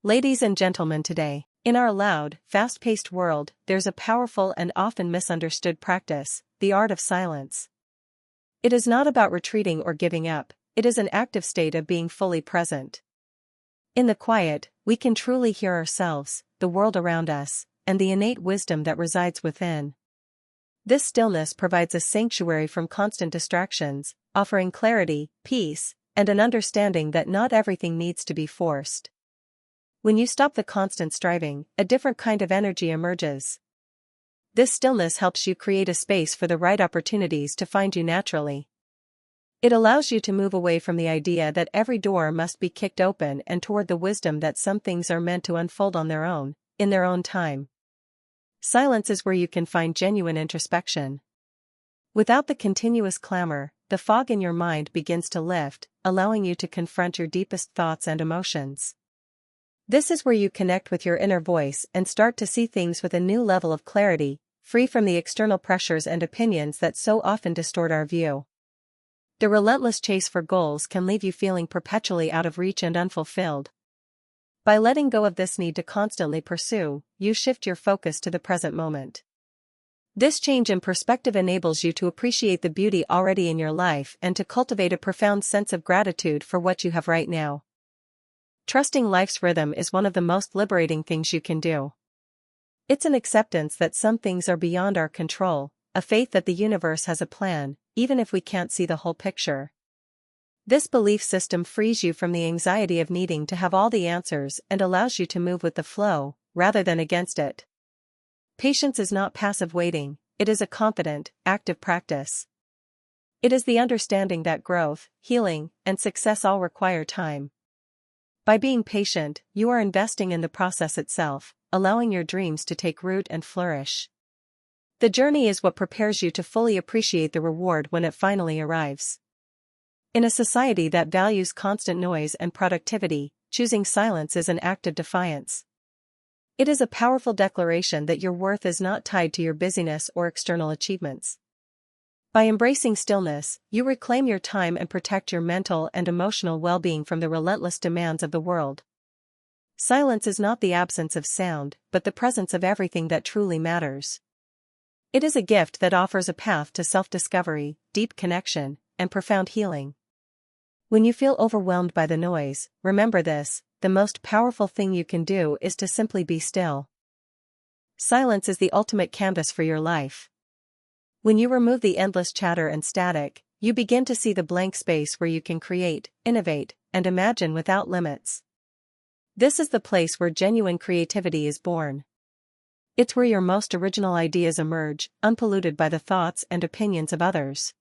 Ladies and gentlemen, today, in our loud, fast-paced world, there's a powerful and often misunderstood practice, the art of silence. It is not about retreating or giving up, it is an active state of being fully present. In the quiet, we can truly hear ourselves, the world around us, and the innate wisdom that resides within. This stillness provides a sanctuary from constant distractions, offering clarity, peace, and an understanding that not everything needs to be forced. When you stop the constant striving, a different kind of energy emerges. This stillness helps you create a space for the right opportunities to find you naturally. It allows you to move away from the idea that every door must be kicked open and toward the wisdom that some things are meant to unfold on their own, in their own time. Silence is where you can find genuine introspection. Without the continuous clamor, the fog in your mind begins to lift, allowing you to confront your deepest thoughts and emotions. This is where you connect with your inner voice and start to see things with a new level of clarity, free from the external pressures and opinions that so often distort our view. The relentless chase for goals can leave you feeling perpetually out of reach and unfulfilled. By letting go of this need to constantly pursue, you shift your focus to the present moment. This change in perspective enables you to appreciate the beauty already in your life and to cultivate a profound sense of gratitude for what you have right now. Trusting life's rhythm is one of the most liberating things you can do. It's an acceptance that some things are beyond our control, a faith that the universe has a plan, even if we can't see the whole picture. This belief system frees you from the anxiety of needing to have all the answers and allows you to move with the flow, rather than against it. Patience is not passive waiting, it is a confident, active practice. It is the understanding that growth, healing, and success all require time. By being patient, you are investing in the process itself, allowing your dreams to take root and flourish. The journey is what prepares you to fully appreciate the reward when it finally arrives. In a society that values constant noise and productivity, choosing silence is an act of defiance. It is a powerful declaration that your worth is not tied to your busyness or external achievements. By embracing stillness, you reclaim your time and protect your mental and emotional well-being from the relentless demands of the world. Silence is not the absence of sound, but the presence of everything that truly matters. It is a gift that offers a path to self-discovery, deep connection, and profound healing. When you feel overwhelmed by the noise, remember this: the most powerful thing you can do is to simply be still. Silence is the ultimate canvas for your life. When you remove the endless chatter and static, you begin to see the blank space where you can create, innovate, and imagine without limits. This is the place where genuine creativity is born. It's where your most original ideas emerge, unpolluted by the thoughts and opinions of others.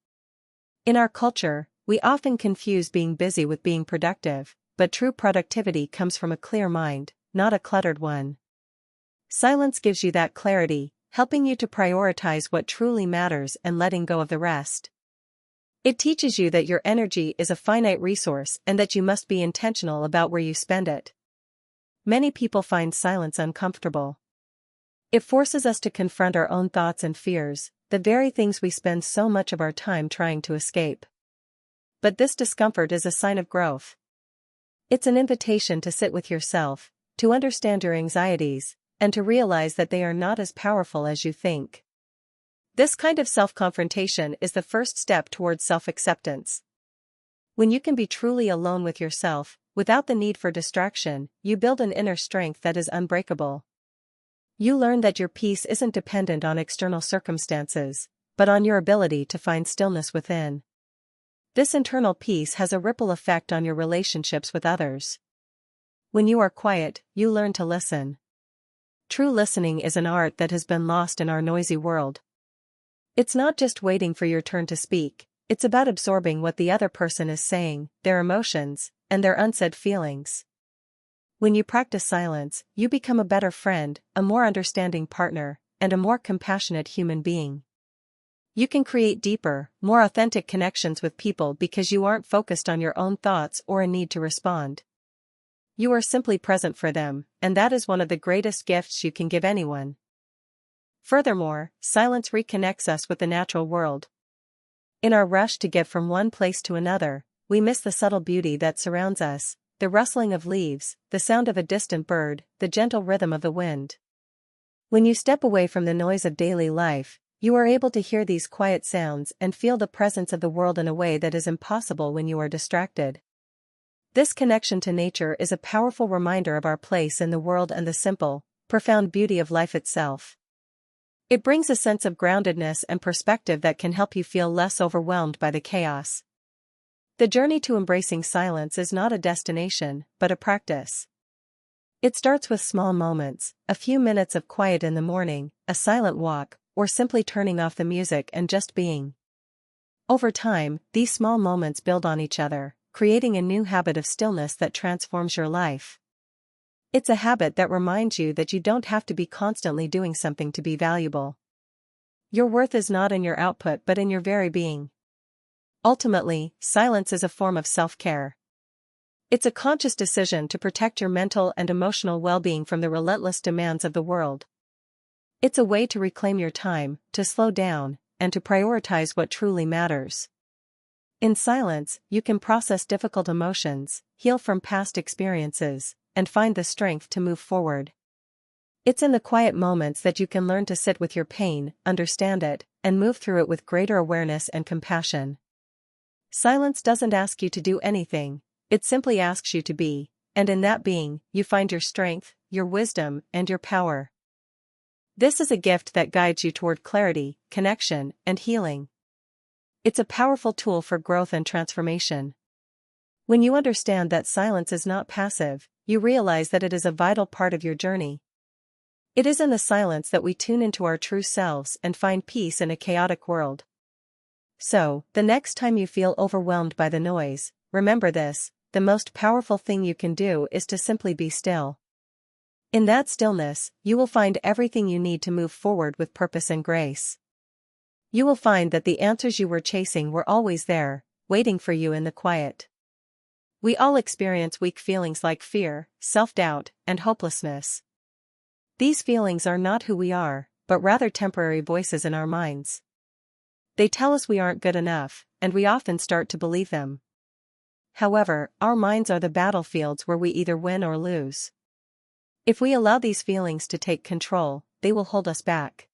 In our culture, we often confuse being busy with being productive, but true productivity comes from a clear mind, not a cluttered one. Silence gives you that clarity, helping you to prioritize what truly matters and letting go of the rest. It teaches you that your energy is a finite resource and that you must be intentional about where you spend it. Many people find silence uncomfortable. It forces us to confront our own thoughts and fears, the very things we spend so much of our time trying to escape. But this discomfort is a sign of growth. It's an invitation to sit with yourself, to understand your anxieties, and to realize that they are not as powerful as you think. This kind of self-confrontation is the first step towards self-acceptance. When you can be truly alone with yourself, without the need for distraction, you build an inner strength that is unbreakable. You learn that your peace isn't dependent on external circumstances, but on your ability to find stillness within. This internal peace has a ripple effect on your relationships with others. When you are quiet, you learn to listen. True listening is an art that has been lost in our noisy world. It's not just waiting for your turn to speak, it's about absorbing what the other person is saying, their emotions, and their unsaid feelings. When you practice silence, you become a better friend, a more understanding partner, and a more compassionate human being. You can create deeper, more authentic connections with people because you aren't focused on your own thoughts or a need to respond. You are simply present for them, and that is one of the greatest gifts you can give anyone. Furthermore, silence reconnects us with the natural world. In our rush to get from one place to another, we miss the subtle beauty that surrounds us, the rustling of leaves, the sound of a distant bird, the gentle rhythm of the wind. When you step away from the noise of daily life, you are able to hear these quiet sounds and feel the presence of the world in a way that is impossible when you are distracted. This connection to nature is a powerful reminder of our place in the world and the simple, profound beauty of life itself. It brings a sense of groundedness and perspective that can help you feel less overwhelmed by the chaos. The journey to embracing silence is not a destination, but a practice. It starts with small moments, a few minutes of quiet in the morning, a silent walk, or simply turning off the music and just being. Over time, these small moments build on each other, creating a new habit of stillness that transforms your life. It's a habit that reminds you that you don't have to be constantly doing something to be valuable. Your worth is not in your output but in your very being. Ultimately, silence is a form of self-care. It's a conscious decision to protect your mental and emotional well-being from the relentless demands of the world. It's a way to reclaim your time, to slow down, and to prioritize what truly matters. In silence, you can process difficult emotions, heal from past experiences, and find the strength to move forward. It's in the quiet moments that you can learn to sit with your pain, understand it, and move through it with greater awareness and compassion. Silence doesn't ask you to do anything, it simply asks you to be, and in that being, you find your strength, your wisdom, and your power. This is a gift that guides you toward clarity, connection, and healing. It's a powerful tool for growth and transformation. When you understand that silence is not passive, you realize that it is a vital part of your journey. It is in the silence that we tune into our true selves and find peace in a chaotic world. So, the next time you feel overwhelmed by the noise, remember this: the most powerful thing you can do is to simply be still. In that stillness, you will find everything you need to move forward with purpose and grace. You will find that the answers you were chasing were always there, waiting for you in the quiet. We all experience weak feelings like fear, self-doubt, and hopelessness. These feelings are not who we are, but rather temporary voices in our minds. They tell us we aren't good enough, and we often start to believe them. However, our minds are the battlefields where we either win or lose. If we allow these feelings to take control, they will hold us back.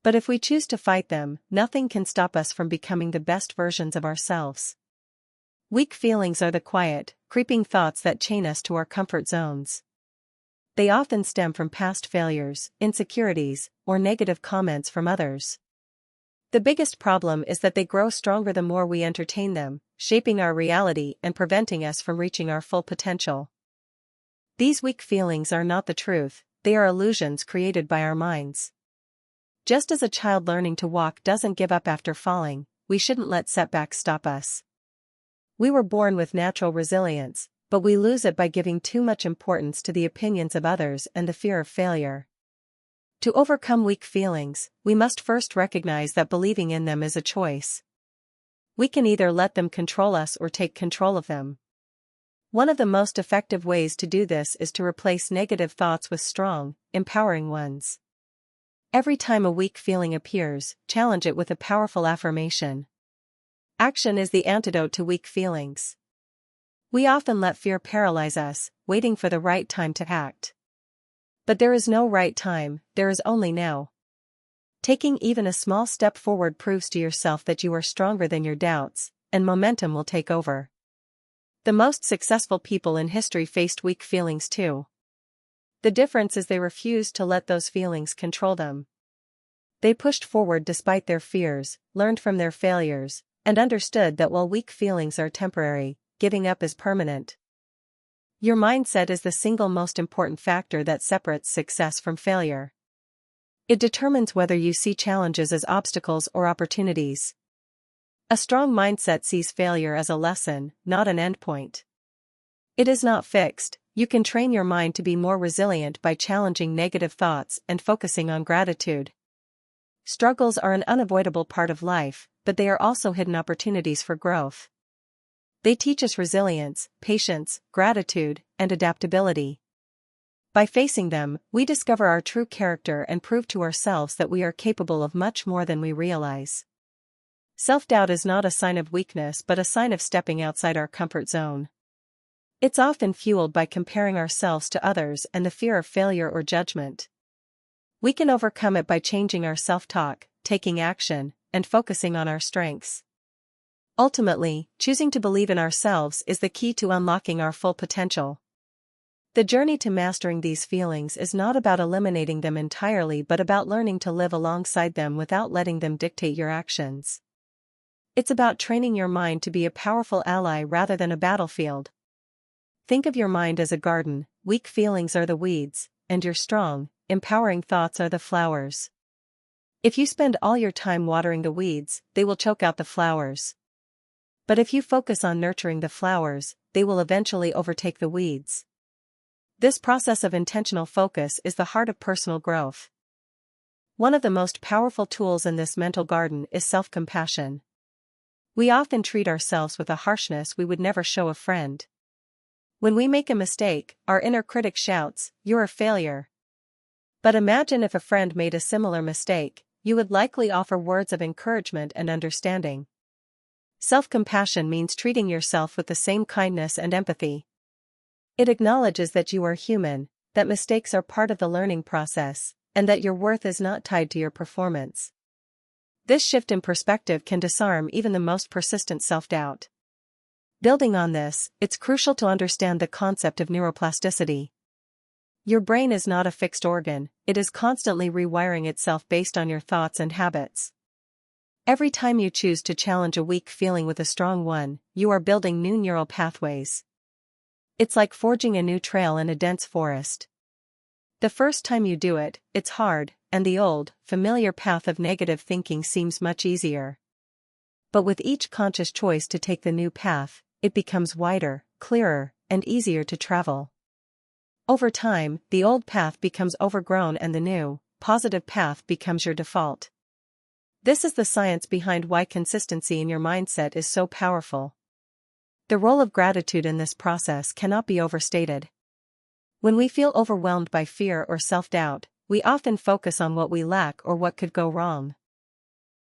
But if we choose to fight them, nothing can stop us from becoming the best versions of ourselves. Weak feelings are the quiet, creeping thoughts that chain us to our comfort zones. They often stem from past failures, insecurities, or negative comments from others. The biggest problem is that they grow stronger the more we entertain them, shaping our reality and preventing us from reaching our full potential. These weak feelings are not the truth, they are illusions created by our minds. Just as a child learning to walk doesn't give up after falling, we shouldn't let setbacks stop us. We were born with natural resilience, but we lose it by giving too much importance to the opinions of others and the fear of failure. To overcome weak feelings, we must first recognize that believing in them is a choice. We can either let them control us or take control of them. One of the most effective ways to do this is to replace negative thoughts with strong, empowering ones. Every time a weak feeling appears, challenge it with a powerful affirmation. Action is the antidote to weak feelings. We often let fear paralyze us, waiting for the right time to act. But there is no right time, there is only now. Taking even a small step forward proves to yourself that you are stronger than your doubts, and momentum will take over. The most successful people in history faced weak feelings too. The difference is they refused to let those feelings control them. They pushed forward despite their fears, learned from their failures, and understood that while weak feelings are temporary, giving up is permanent. Your mindset is the single most important factor that separates success from failure. It determines whether you see challenges as obstacles or opportunities. A strong mindset sees failure as a lesson, not an endpoint. It is not fixed. You can train your mind to be more resilient by challenging negative thoughts and focusing on gratitude. Struggles are an unavoidable part of life, but they are also hidden opportunities for growth. They teach us resilience, patience, gratitude, and adaptability. By facing them, we discover our true character and prove to ourselves that we are capable of much more than we realize. Self-doubt is not a sign of weakness but a sign of stepping outside our comfort zone. It's often fueled by comparing ourselves to others and the fear of failure or judgment. We can overcome it by changing our self-talk, taking action, and focusing on our strengths. Ultimately, choosing to believe in ourselves is the key to unlocking our full potential. The journey to mastering these feelings is not about eliminating them entirely but about learning to live alongside them without letting them dictate your actions. It's about training your mind to be a powerful ally rather than a battlefield. Think of your mind as a garden. Weak feelings are the weeds, and your strong, empowering thoughts are the flowers. If you spend all your time watering the weeds, they will choke out the flowers. But if you focus on nurturing the flowers, they will eventually overtake the weeds. This process of intentional focus is the heart of personal growth. One of the most powerful tools in this mental garden is self-compassion. We often treat ourselves with a harshness we would never show a friend. When we make a mistake, our inner critic shouts, "You're a failure." But imagine if a friend made a similar mistake, you would likely offer words of encouragement and understanding. Self-compassion means treating yourself with the same kindness and empathy. It acknowledges that you are human, that mistakes are part of the learning process, and that your worth is not tied to your performance. This shift in perspective can disarm even the most persistent self-doubt. Building on this, it's crucial to understand the concept of neuroplasticity. Your brain is not a fixed organ, it is constantly rewiring itself based on your thoughts and habits. Every time you choose to challenge a weak feeling with a strong one, you are building new neural pathways. It's like forging a new trail in a dense forest. The first time you do it, it's hard, and the old, familiar path of negative thinking seems much easier. But with each conscious choice to take the new path, it becomes wider, clearer, and easier to travel. Over time, the old path becomes overgrown and the new, positive path becomes your default. This is the science behind why consistency in your mindset is so powerful. The role of gratitude in this process cannot be overstated. When we feel overwhelmed by fear or self-doubt, we often focus on what we lack or what could go wrong.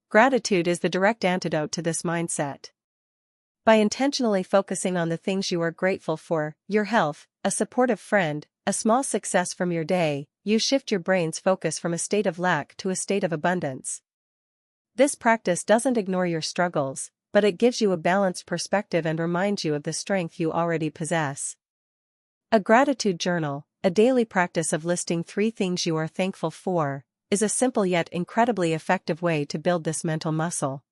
Gratitude is the direct antidote to this mindset. By intentionally focusing on the things you are grateful for, your health, a supportive friend, a small success from your day, you shift your brain's focus from a state of lack to a state of abundance. This practice doesn't ignore your struggles, but it gives you a balanced perspective and reminds you of the strength you already possess. A gratitude journal, a daily practice of listing 3 things you are thankful for, is a simple yet incredibly effective way to build this mental muscle.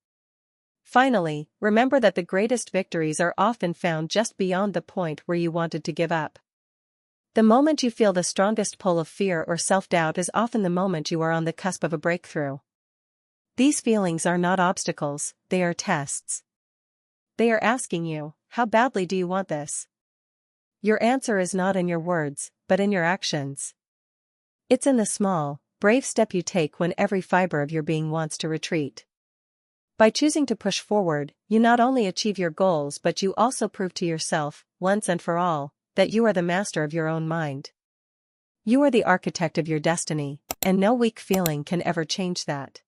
Finally, remember that the greatest victories are often found just beyond the point where you wanted to give up. The moment you feel the strongest pull of fear or self-doubt is often the moment you are on the cusp of a breakthrough. These feelings are not obstacles, they are tests. They are asking you, how badly do you want this? Your answer is not in your words, but in your actions. It's in the small, brave step you take when every fiber of your being wants to retreat. By choosing to push forward, you not only achieve your goals but you also prove to yourself, once and for all, that you are the master of your own mind. You are the architect of your destiny, and no weak feeling can ever change that.